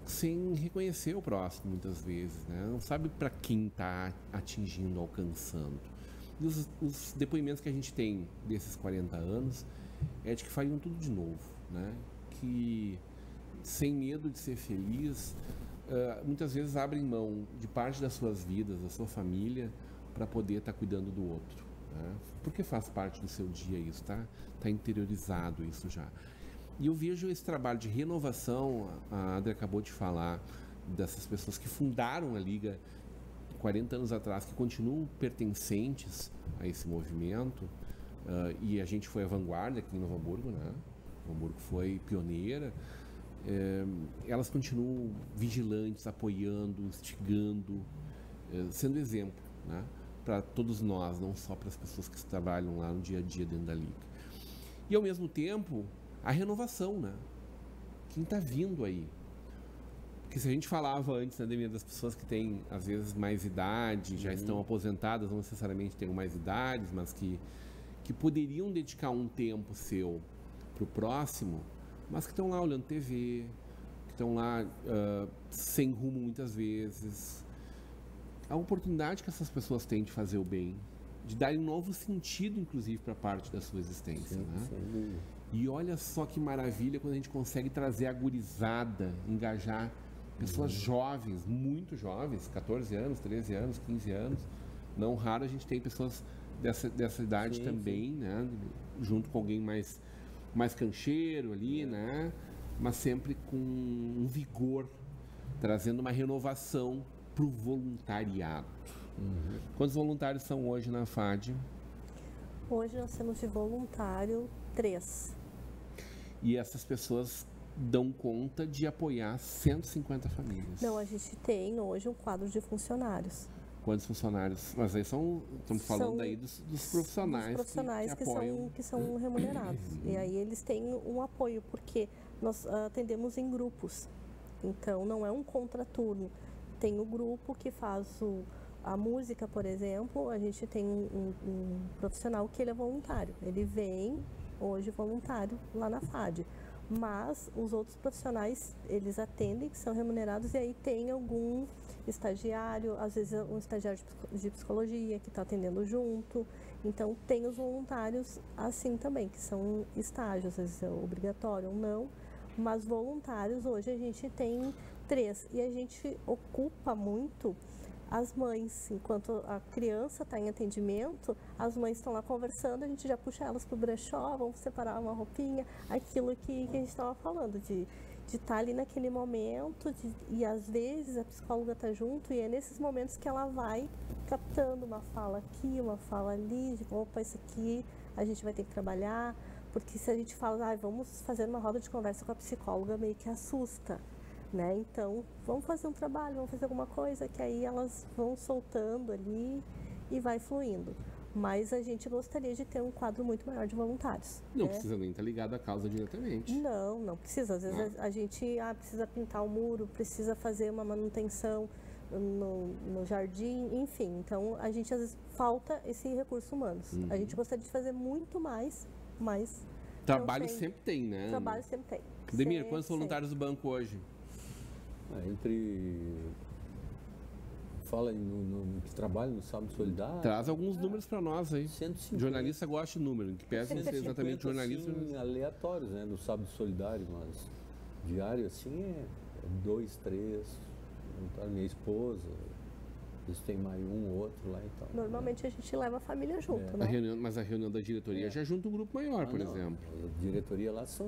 sem reconhecer o próximo muitas vezes, né? Não sabe para quem está atingindo, alcançando. E os depoimentos que a gente tem desses 40 anos é de que fariam tudo de novo, né? Que sem medo de ser feliz, muitas vezes abrem mão de parte das suas vidas, da sua família, para poder estar cuidando do outro, né? Porque faz parte do seu dia isso, tá interiorizado isso já. E eu vejo esse trabalho de renovação, a Adri acabou de falar dessas pessoas que fundaram a Liga 40 anos atrás, que continuam pertencentes a esse movimento, e a gente foi a vanguarda aqui em Novo Hamburgo, né? Novo Hamburgo foi pioneira. Elas continuam vigilantes, apoiando, instigando, sendo exemplo, né? Para todos nós, não só para as pessoas que trabalham lá no dia a dia dentro da Liga. E ao mesmo tempo, a renovação, né? Quem está vindo aí? Porque se a gente falava antes, né, das pessoas que têm, às vezes, mais idade, já estão aposentadas, não necessariamente têm mais idades, mas que poderiam dedicar um tempo seu para o próximo, mas que estão lá olhando TV, que estão lá sem rumo muitas vezes. A oportunidade que essas pessoas têm de fazer o bem, de dar um novo sentido, inclusive, para parte da sua existência, né? Sim. E olha só que maravilha quando a gente consegue trazer a gurizada, engajar pessoas jovens, muito jovens, 14 anos, 13 anos, 15 anos. Não raro a gente tem pessoas dessa idade também, né? Junto com alguém mais cancheiro ali, né? Mas sempre com um vigor, trazendo uma renovação para o voluntariado. Quantos voluntários são hoje na FAD? Hoje nós temos de voluntário 3. E essas pessoas dão conta de apoiar 150 famílias. Não, a gente tem hoje um quadro de funcionários. Quantos funcionários? Mas aí estamos falando aí dos profissionais, que são remunerados. E aí eles têm um apoio, porque nós atendemos em grupos. Então não é um contraturno. Tem o grupo que faz a música, por exemplo, a gente tem um profissional que ele é voluntário. Ele vem hoje voluntário lá na FAD. Mas os outros profissionais, eles atendem, que são remunerados, e aí tem algum estagiário, às vezes um estagiário de psicologia que está atendendo junto. Então tem os voluntários assim também, que são estágios, às vezes é obrigatório ou não. Mas voluntários hoje a gente tem 3, e a gente ocupa muito as mães. Enquanto a criança está em atendimento, as mães estão lá conversando, a gente já puxa elas para o brechó, vamos separar uma roupinha, aquilo que a gente estava falando, de estar ali naquele momento, e às vezes a psicóloga está junto, e é nesses momentos que ela vai captando uma fala aqui, uma fala ali, de opa, isso aqui a gente vai ter que trabalhar, porque se a gente fala, vamos fazer uma roda de conversa com a psicóloga, meio que assusta. Né? Então, vamos fazer um trabalho, vamos fazer alguma coisa, que aí elas vão soltando ali e vai fluindo. Mas a gente gostaria de ter um quadro muito maior de voluntários. Não precisa nem estar ligado à causa diretamente. Não precisa. Às vezes a gente precisa pintar o muro, precisa fazer uma manutenção no jardim, enfim. Então, a gente às vezes falta esse recurso humano. A gente gostaria de fazer muito mais, mas... Trabalho sempre tem, né? Trabalho sempre tem. Demir, quantos voluntários do banco hoje? Fala no que trabalha no Sábado Solidário. Traz alguns números para nós aí. 150. Jornalista gosta de número, que pesa ser exatamente jornalista. Assim, aleatórios, né? No Sábado Solidário, mas diário assim é 2, 3. Minha esposa, eles têm mais um, outro lá e tal. Normalmente a gente leva a família junto, né? Mas a reunião da diretoria já junta um grupo maior, por exemplo. A diretoria lá são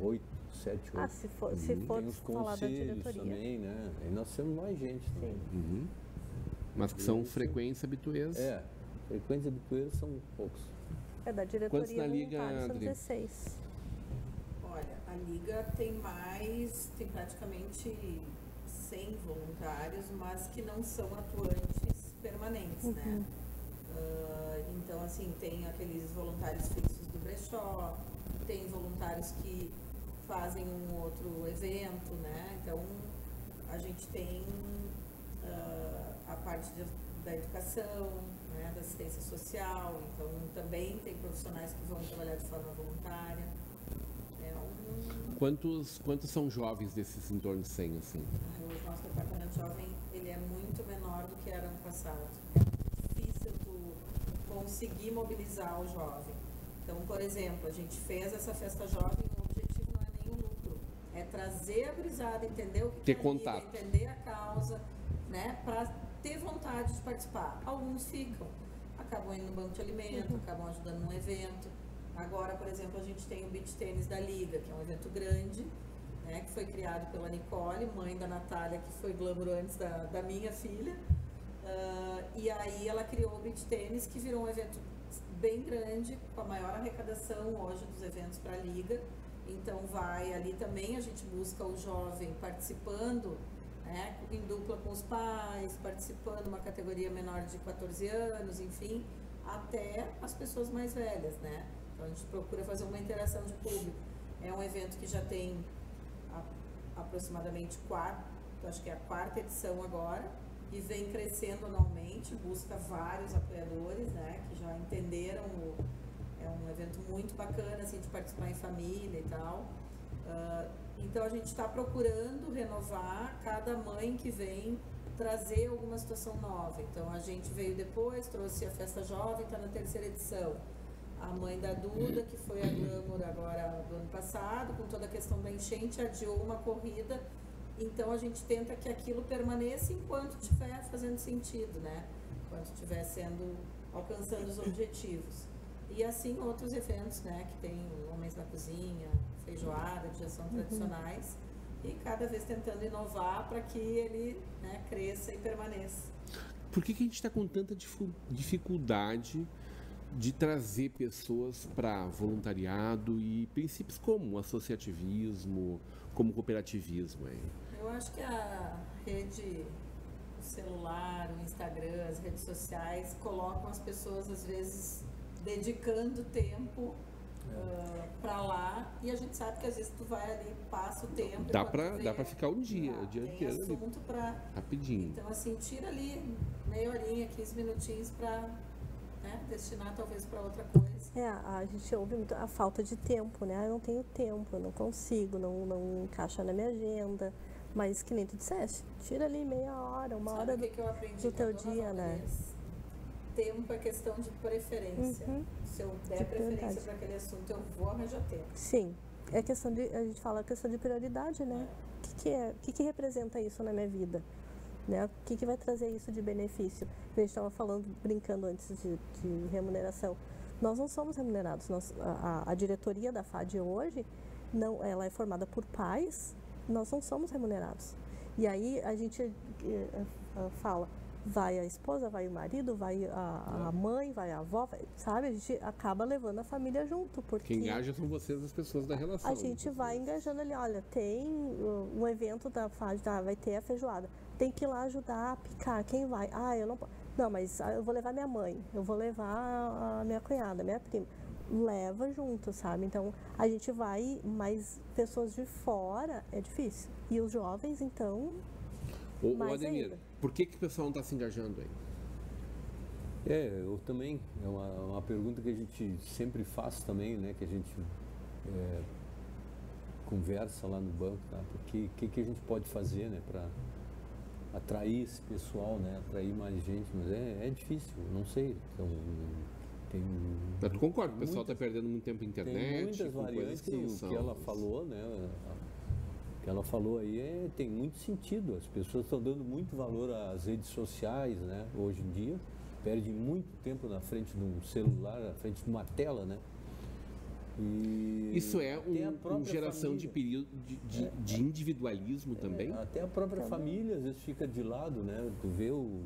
8, 7, 8. Se for tem os falar da diretoria também, né? Aí nós temos mais gente também. Mas que são frequentes habituês. Frequentes habituês são poucos. Da diretoria. Quantos na Liga, são 16. Olha, a Liga tem praticamente 100 voluntários, mas que não são atuantes permanentes, né? Então, assim, tem aqueles voluntários fixos do brechó, tem voluntários que fazem um outro evento, né? Então, a gente tem a parte da educação, né? Da assistência social, então também tem profissionais que vão trabalhar de forma voluntária. Quantos são jovens desses em torno de 100, assim? O nosso departamento jovem, ele é muito menor do que era ano passado. É muito difícil conseguir mobilizar o jovem. Então, por exemplo, a gente fez essa festa jovem, o objetivo não é nem o lucro, é trazer a gurizada, entender o que ter contato, entender a causa, né, para ter vontade de participar. Alguns ficam, acabam indo no banco de alimento, acabam ajudando num evento. Agora, por exemplo, a gente tem o beach tênis da Liga, que é um evento grande, né, que foi criado pela Nicole, mãe da Natália, que foi glamour antes da minha filha. E aí ela criou o beach tênis, que virou um evento bem grande, com a maior arrecadação hoje dos eventos para a Liga. Então vai ali também, a gente busca o jovem participando, né, em dupla com os pais, participando uma categoria menor de 14 anos, enfim, até as pessoas mais velhas, né? Então a gente procura fazer uma interação de público. É um evento que já tem aproximadamente acho que é a 4ª edição agora, e vem crescendo anualmente, busca vários apoiadores, né, que já entenderam é um evento muito bacana, assim, de participar em família e tal. Então a gente está procurando renovar cada mãe que vem trazer alguma situação nova. Então a gente veio depois, trouxe a Festa Jovem, está na 3ª edição. A mãe da Duda, que foi a Glamour agora do ano passado, com toda a questão da enchente, adiou uma corrida. Então a gente tenta que aquilo permaneça enquanto estiver fazendo sentido, né? Enquanto estiver sendo alcançando os objetivos. E assim outros eventos, né, que tem Homens na Cozinha, feijoada, que já são tradicionais, e cada vez tentando inovar para que ele, né, cresça e permaneça. Por que a gente está com tanta dificuldade de trazer pessoas para voluntariado e princípios como associativismo, como cooperativismo? Hein? Eu acho que a rede, o celular, o Instagram, as redes sociais colocam as pessoas, às vezes, dedicando tempo para lá, e a gente sabe que às vezes tu vai ali, passa o tempo. Dá para ficar um dia, o dia inteiro ali. Assunto pra, rapidinho. Então, assim, tira ali meia horinha, 15 minutinhos para, né, destinar talvez para outra coisa. A gente ouve muito a falta de tempo, né? Eu não tenho tempo, eu não consigo, não encaixa na minha agenda. Mas que nem tu disseste, tira ali meia hora, uma hora que eu aprendi do teu dia, né? Tempo é questão de preferência. Se eu der preferência para aquele assunto, eu vou arranjar tempo. Sim, é questão de, a gente fala questão de prioridade, né? O que representa isso na minha vida? Né? O que vai trazer isso de benefício? A gente estava falando, brincando antes de remuneração. Nós não somos remunerados. A diretoria da FAD hoje, ela é formada por pais, nós não somos remunerados. E aí a gente fala, vai a esposa, vai o marido, vai a mãe, vai a avó, sabe? A gente acaba levando a família junto. Porque quem engaja são vocês, as pessoas da relação. A gente vai engajando ali, olha, tem um evento da FAD, vai ter a feijoada. Tem que ir lá ajudar a picar. Quem vai? Eu não posso. Não, mas eu vou levar minha mãe, eu vou levar a minha cunhada, minha prima. Leva junto, sabe? Então, a gente vai, mas pessoas de fora é difícil. E os jovens, então, mais Ademir, ainda. Por que o pessoal não está se engajando aí? Eu também. É uma pergunta que a gente sempre faz também, né? Que a gente conversa lá no banco, tá? Porque o que a gente pode fazer, né? Para atrair esse pessoal, né? Atrair mais gente, mas é difícil, não sei. Então, Mas tu concorda, o pessoal está perdendo muito tempo na internet? Tem muitas variantes e o que ela falou, né? O que ela falou aí tem muito sentido. As pessoas estão dando muito valor às redes sociais, né? Hoje em dia, perdem muito tempo na frente de um celular, na frente de uma tela, né? E isso é uma geração de período de individualismo também? Até a própria família às vezes fica de lado, né? Tu vê o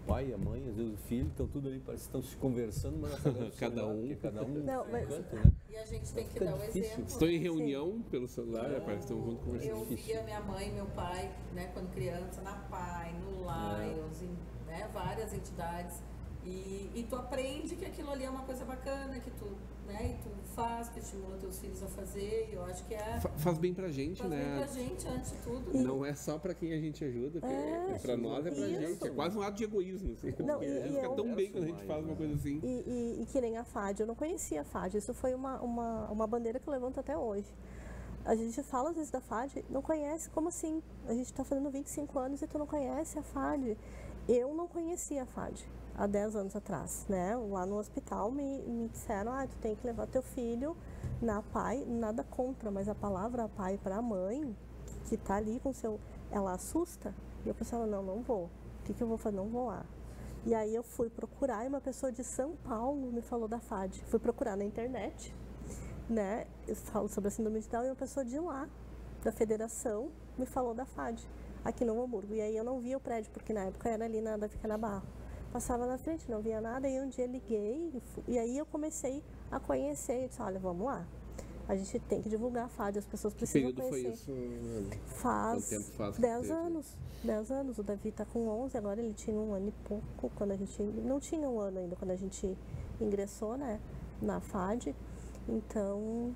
pai e a mãe, às vezes o filho, estão tudo ali, parece que estão se conversando, mas cada um não, mas... canto, né? E a gente tem que dar o exemplo. Estou em reunião pelo celular, parece que estão junto conversando. Eu via minha mãe e meu pai, né, quando criança, na PAI, no Lions, né, várias entidades. E tu aprende que aquilo ali é uma coisa bacana, que tu, né, e tu faz, que estimula teus filhos a fazer, e eu acho que faz bem pra gente, faz né? Faz bem pra gente, antes de tudo. Não é só pra quem a gente ajuda, pra nós é pra gente. É quase um ato de egoísmo, assim. Não, fica tão bem quando a gente faz uma coisa assim. E que nem a FAD, eu não conhecia a FAD, isso foi uma bandeira que eu levanto até hoje. A gente fala às vezes da FAD, não conhece, como assim? A gente tá fazendo 25 anos e tu não conhece a FAD. Eu não conhecia a FAD há 10 anos atrás, né? Lá no hospital me disseram, tu tem que levar teu filho na PAI, nada contra, mas a palavra PAI para a mãe, que tá ali com seu... Ela assusta. E eu pensava, não vou. O que eu vou fazer? Não vou lá. E aí eu fui procurar e uma pessoa de São Paulo me falou da FAD. Fui procurar na internet, né? Eu falo sobre a síndrome de Down e uma pessoa de lá, da federação, me falou da FAD, aqui no Novo Hamburgo. E aí eu não via o prédio, porque na época era ali na Vicana Barro. Passava na frente, não via nada, e um dia liguei, e aí eu comecei a conhecer, e disse, olha, vamos lá. A gente tem que divulgar a FAD, as pessoas precisam conhecer. Que período foi isso? Faz 10 anos. 10 anos, o Davi está com 11, agora ele tinha 1 ano e pouco, quando a gente... Não tinha 1 ano ainda, quando a gente ingressou, né, na FAD. Então,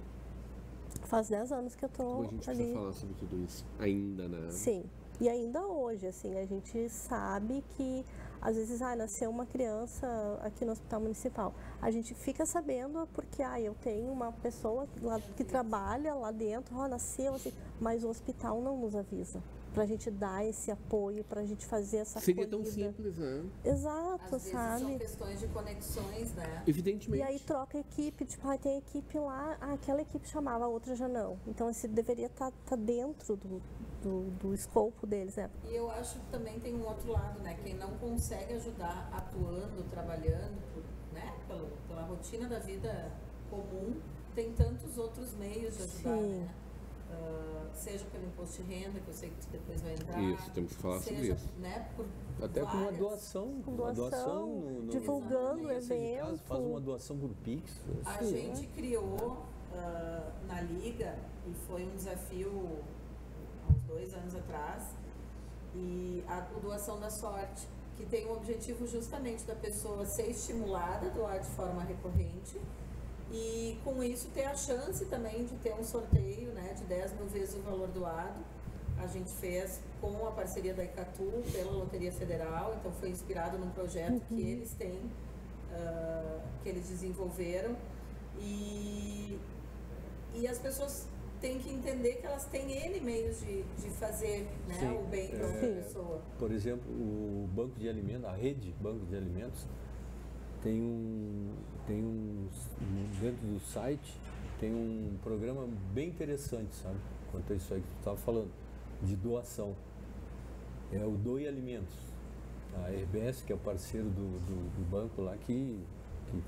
faz 10 anos que eu tô a gente ali. Precisa falar sobre tudo isso ainda, né? Sim. E ainda hoje, assim, a gente sabe que, às vezes, nasceu uma criança aqui no Hospital Municipal. A gente fica sabendo porque, eu tenho uma pessoa lá que trabalha lá dentro, nasceu, assim, mas o hospital não nos avisa. pra gente dar esse apoio, pra gente fazer essa Seria acolhida. tão simples, né? Exato, Às vezes sabe? são questões de conexões, né? Evidentemente. E aí troca a equipe, tipo, tem a equipe lá, aquela equipe chamava, a outra já não. Então esse deveria estar dentro do escopo deles, né? E eu acho que também tem um outro lado, né? Quem não consegue ajudar atuando, trabalhando, né? Pela rotina da vida comum, tem tantos outros meios de ajudar, Sim. né? Seja pelo imposto de renda, que eu sei que depois vai entrar. Isso, temos que falar sobre seja, isso. Né, por Até com uma várias- doação. Com Uma doação, no divulgando o nesse caso, evento. faz uma doação por Pix. A assim, gente criou na Liga, e foi um desafio há uns 2 anos atrás, e a doação da sorte, que tem o objetivo justamente da pessoa ser estimulada a doar de forma recorrente e com isso ter a chance também de ter um sorteio, né, de 10 mil vezes o valor doado. A gente fez com a parceria da Icatu pela Loteria Federal, então foi inspirado num projeto que eles têm, que eles desenvolveram, e as pessoas têm que entender que elas têm N meios de fazer, né, Sim, o bem para outra pessoa. Por exemplo, o Banco de Alimentos, a rede Banco de Alimentos, dentro do site, tem um programa bem interessante, sabe? Quanto a isso aí que tu estava falando, de doação. É o Doe Alimentos. A RBS, que é o parceiro do banco lá, que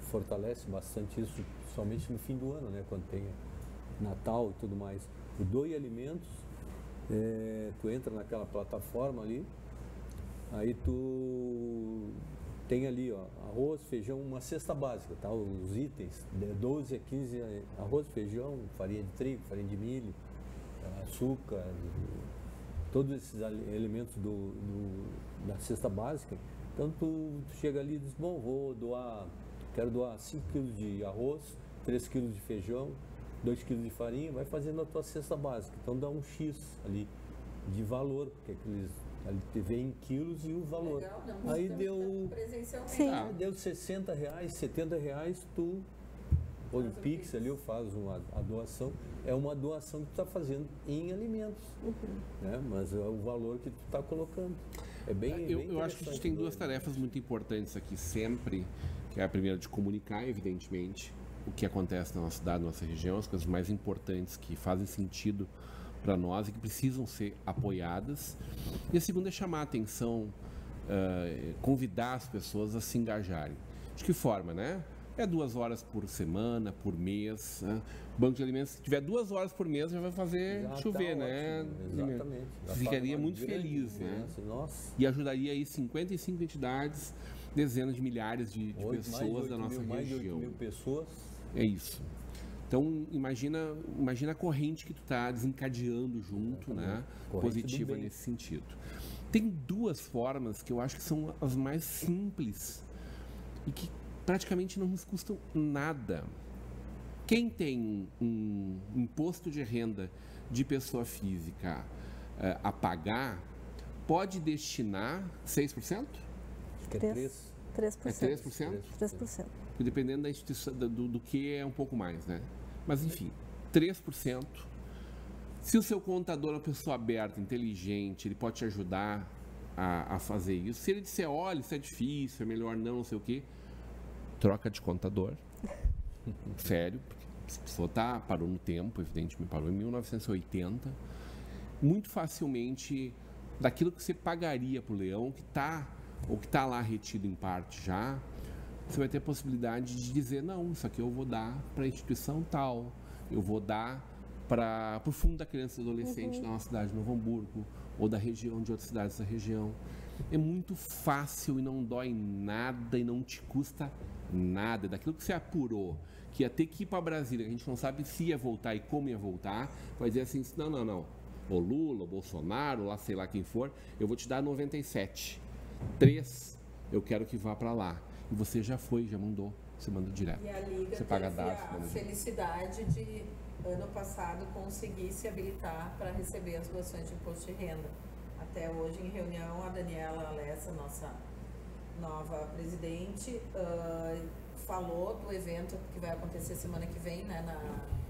fortalece bastante isso, somente no fim do ano, né? Quando tem Natal e tudo mais. O Doe Alimentos, tu entra naquela plataforma ali, aí tu tem ali, ó, arroz, feijão, uma cesta básica, tá? Os itens, de 12 a 15, arroz, feijão, farinha de trigo, farinha de milho, açúcar, todos esses elementos da cesta básica. Então tu chega ali e diz, bom, quero doar 5 kg de arroz, 3 kg de feijão, 2 kg de farinha, vai fazendo a tua cesta básica. Então dá um X ali de valor, porque aqueles ali vem em quilos e o valor. Legal, não, aí estamos deu, presencialmente. Sim. deu R$60, R$70, tu põe o Pix ali, ou faz a doação. É uma doação que tu está fazendo em alimentos, né? Mas é o valor que tu está colocando. É bem Eu acho que a gente tem duas tarefas muito importantes aqui sempre, que é a primeira de comunicar, evidentemente, o que acontece na nossa cidade, na nossa região, as coisas mais importantes que fazem sentido para nós e que precisam ser apoiadas. E a segunda é chamar a atenção, convidar as pessoas a se engajarem. De que forma, né? É 2 horas por semana, por mês. Né? Banco de Alimentos, se tiver 2 horas por mês, já vai fazer Já chover, tá né? ótimo, exatamente. Já Ficaria faz uma muito grande feliz, né? diferença. Nossa. E ajudaria aí 55 entidades, dezenas de milhares de pessoas da nossa Mais de 8 região. mil pessoas. É isso. Então, imagina a corrente que tu está desencadeando junto, né? Corrente Positiva do bem. nesse sentido. Tem 2 formas que eu acho que são as mais simples e que praticamente não nos custam nada. Quem tem um imposto de renda de pessoa física a pagar, pode destinar 6%? Acho que é 3%. 3. É 3%? 3%. Dependendo da instituição, do que é um pouco mais, né? Mas enfim, 3%. Se o seu contador é uma pessoa aberta, inteligente, ele pode te ajudar a fazer isso. Se ele disser, olha, isso é difícil, é melhor não sei o quê, troca de contador. Sério, porque a pessoa parou no tempo, evidentemente, parou em 1980. Muito facilmente, daquilo que você pagaria para o leão, que está lá retido em parte já, você vai ter a possibilidade de dizer, não, isso aqui eu vou dar para a instituição tal, eu vou dar para o Fundo da Criança e do Adolescente da nossa cidade de Novo Hamburgo, ou da região, de outras cidades da região. É muito fácil e não dói nada e não te custa nada. Daquilo que você apurou, que ia ter que ir para Brasília, que a gente não sabe se ia voltar e como ia voltar, vai dizer assim, não. O Lula, o Bolsonaro, lá sei lá quem for, eu vou te dar 97. 3, eu quero que vá para lá. E você já foi, já mandou, você manda direto. E a Liga você paga teve dados, a felicidade de, ano passado, conseguir se habilitar para receber as doações de imposto de renda. Até hoje, em reunião, a Daniela Alessa, nossa nova presidente, falou do evento que vai acontecer semana que vem, né,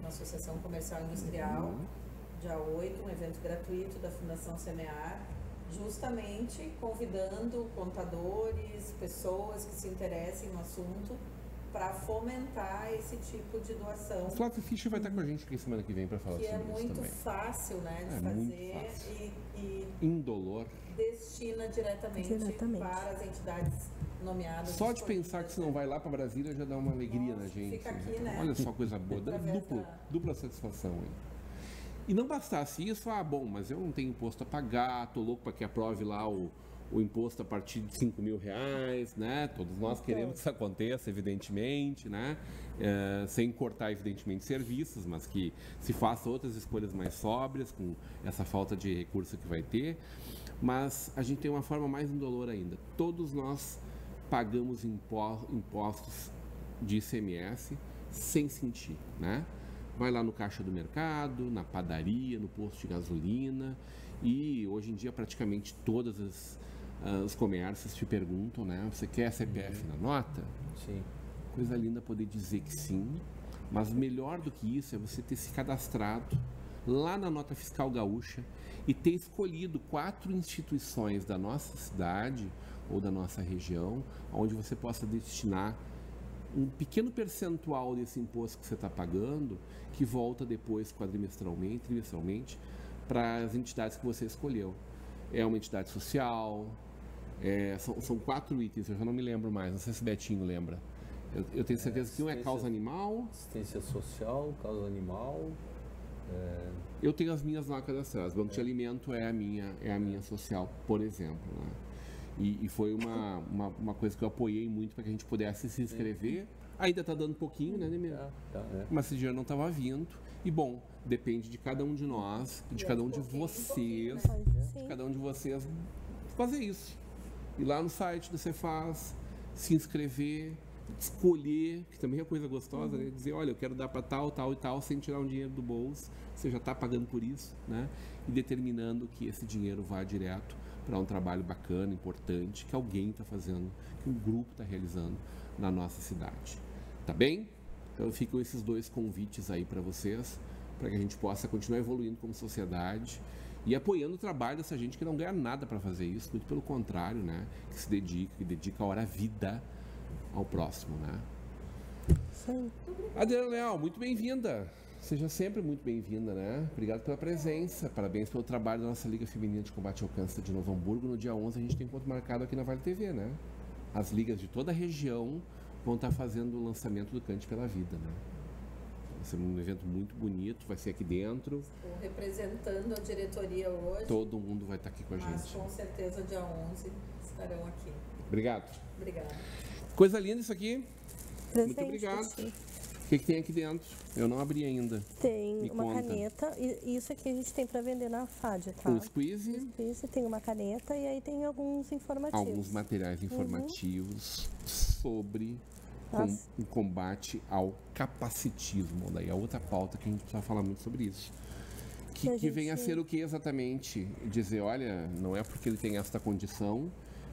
na Associação Comercial e Industrial, dia 8, um evento gratuito da Fundação Semear, justamente convidando contadores, pessoas que se interessem no assunto, para fomentar esse tipo de doação. O Flávio Fischer vai estar com a gente aqui semana que vem para falar sobre isso também. Que é muito fácil, né, de fazer e indolor. Destina diretamente para as entidades nomeadas. Só de pensar que você não vai lá para Brasília já dá uma alegria na gente. Fica aqui, né? Olha só coisa boa, dupla satisfação. Hein? E não bastasse isso, bom, mas eu não tenho imposto a pagar, tô louco para que aprove lá o imposto a partir de R$5.000, né? Todos nós queremos que isso aconteça, evidentemente, né? Sem cortar, evidentemente, serviços, mas que se faça outras escolhas mais sóbrias com essa falta de recurso que vai ter. Mas a gente tem uma forma mais indolor ainda. Todos nós pagamos impostos de ICMS sem sentir, né? Vai lá no caixa do mercado, na padaria, no posto de gasolina, e hoje em dia praticamente todas os comércios te perguntam, né? Você quer CPF na nota? Sim. Coisa linda poder dizer que sim, mas melhor do que isso é você ter se cadastrado lá na Nota Fiscal Gaúcha e ter escolhido 4 instituições da nossa cidade ou da nossa região, onde você possa destinar um pequeno percentual desse imposto que você está pagando, que volta depois trimestralmente, para as entidades que você escolheu. É uma entidade social, são 4 itens, eu já não me lembro mais, não sei se Betinho lembra. Eu tenho certeza que um é causa animal. Assistência social, causa animal. Eu tenho as minhas lá cadastradas. Banco de alimento é a minha social, por exemplo. Né? E foi uma coisa que eu apoiei muito para que a gente pudesse se inscrever. Ainda está dando pouquinho, né, Nemir? Mas esse dinheiro não estava vindo. E bom, depende de cada um de nós, de cada um de vocês, fazer isso. Ir lá no site do Cefaz, se inscrever, escolher, que também é coisa gostosa, né? Dizer, olha, eu quero dar para tal, tal e tal, sem tirar um dinheiro do bolso, você já está pagando por isso, né? E determinando que esse dinheiro vá direto para um trabalho bacana, importante, que alguém está fazendo, que um grupo está realizando na nossa cidade. Tá bem? Então ficam esses 2 convites aí para vocês, para que a gente possa continuar evoluindo como sociedade e apoiando o trabalho dessa gente que não ganha nada para fazer isso, muito pelo contrário, né? Que se dedica a hora a vida ao próximo, né? Sim. Adriana Leal, muito bem-vinda. Seja sempre muito bem-vinda, né? Obrigado pela presença. Parabéns pelo trabalho da nossa Liga Feminina de Combate ao Câncer de Novo Hamburgo. No dia 11 a gente tem encontro marcado aqui na Vale TV, né? As ligas de toda a região vão estar fazendo o lançamento do Cante pela Vida, né? Vai ser um evento muito bonito, vai ser aqui dentro. Estou representando a diretoria hoje. Todo mundo vai estar aqui com a gente. Mas com certeza dia 11 estarão aqui. Obrigado. Obrigada. Coisa linda isso aqui. Presente, muito obrigado. Sim. O que tem aqui dentro? Eu não abri ainda. Tem uma caneta, e isso aqui a gente tem para vender na FAD, tá? Um squeeze. Tem uma caneta e aí tem alguns informativos. Alguns materiais informativos sobre o combate ao capacitismo. Daí a outra pauta que a gente precisa falar muito sobre isso. Que vem a ser o que exatamente? Dizer, olha, não é porque ele tem esta condição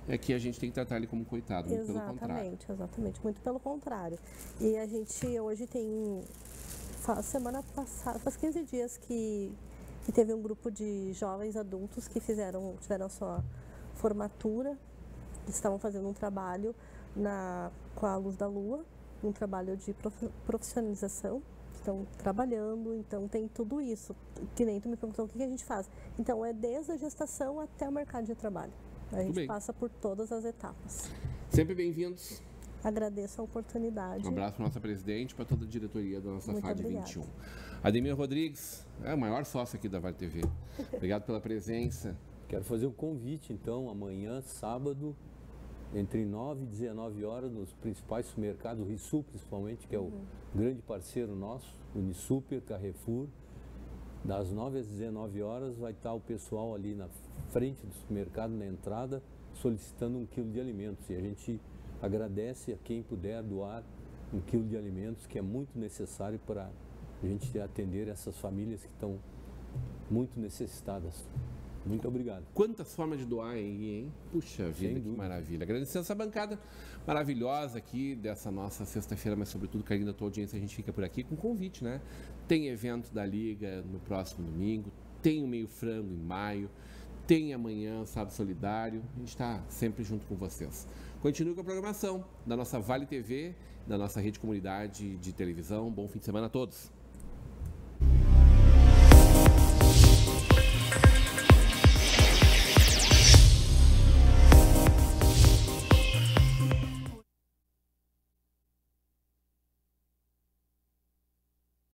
é que a gente tem que tratar ele como coitado, muito pelo contrário. Exatamente, muito pelo contrário. E a gente hoje tem, semana passada, faz 15 dias que teve um grupo de jovens adultos que tiveram a sua formatura, estavam fazendo um trabalho com a Luz da Lua, um trabalho de profissionalização, estão trabalhando, então tem tudo isso, que nem tu me perguntou o que a gente faz. Então é desde a gestação até o mercado de trabalho. A gente passa por todas as etapas. Sempre bem-vindos. Agradeço a oportunidade. Um abraço para a nossa presidente, para toda a diretoria da nossa FAD 21. Ademir Rodrigues, é o maior sócio aqui da Vale TV. Obrigado pela presença. Quero fazer um convite, então, amanhã, sábado, entre 9 e 19 horas, nos principais supermercados, o Rissup, principalmente, que é o grande parceiro nosso, Unisuper, Carrefour. Das 9 às 19 horas vai estar o pessoal ali na frente do supermercado, na entrada, solicitando 1 quilo de alimentos. E a gente agradece a quem puder doar 1 quilo de alimentos, que é muito necessário para a gente atender essas famílias que estão muito necessitadas. Muito obrigado. Quantas formas de doar aí, hein? Puxa vida, que maravilha. Agradecendo essa bancada maravilhosa aqui dessa nossa sexta-feira, mas sobretudo, carinho da tua audiência, a gente fica por aqui com convite, né? Tem evento da Liga no próximo domingo, tem o Meio Frango em maio, tem amanhã Sábado Solidário. A gente está sempre junto com vocês. Continue com a programação da nossa Vale TV, da nossa rede comunidade de televisão. Bom fim de semana a todos.